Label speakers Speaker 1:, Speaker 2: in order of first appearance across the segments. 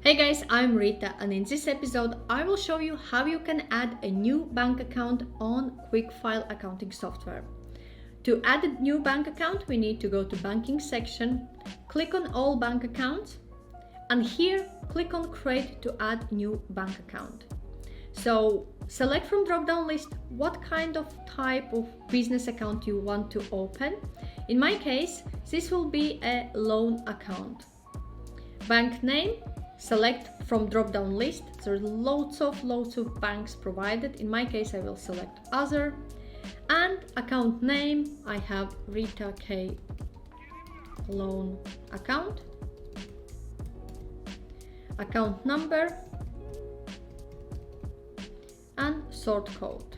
Speaker 1: Hey guys, I'm Rita, and in this episode I will show you how you can add a new bank account on QuickFile accounting software. To add a new bank account, we need to go to banking section, click on all bank accounts, and here click on create to add new bank account. So select from drop-down list what kind of type of business account you want to open. In my case, this will be a loan account. Bank name, select from drop-down list. There's loads of banks provided. In my case, I will select other. And account name, I have Rita K loan account. Account number and sort code.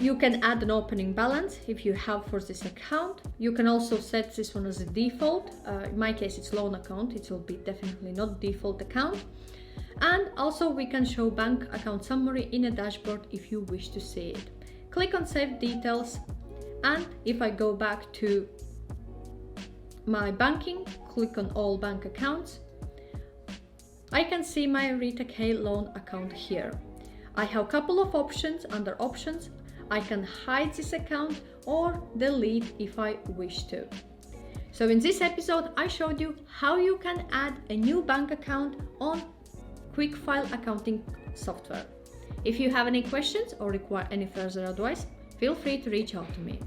Speaker 1: You can add an opening balance if you have for this account. You can also set this one as a default. In my case, it's loan account. It will be definitely not default account. And also we can show bank account summary in a dashboard if you wish to see it. Click on Save Details. And if I go back to my banking, click on all bank accounts, I can see my Rita K loan account here. I have a couple of options. Under options, I can hide this account or delete if I wish to. So in this episode, I showed you how you can add a new bank account on QuickFile accounting software. If you have any questions or require any further advice, feel free to reach out to me.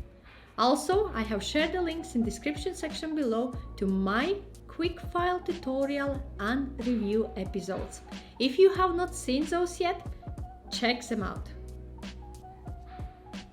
Speaker 1: Also, I have shared the links in the description section below to my QuickFile tutorial and review episodes. If you have not seen those yet, check them out.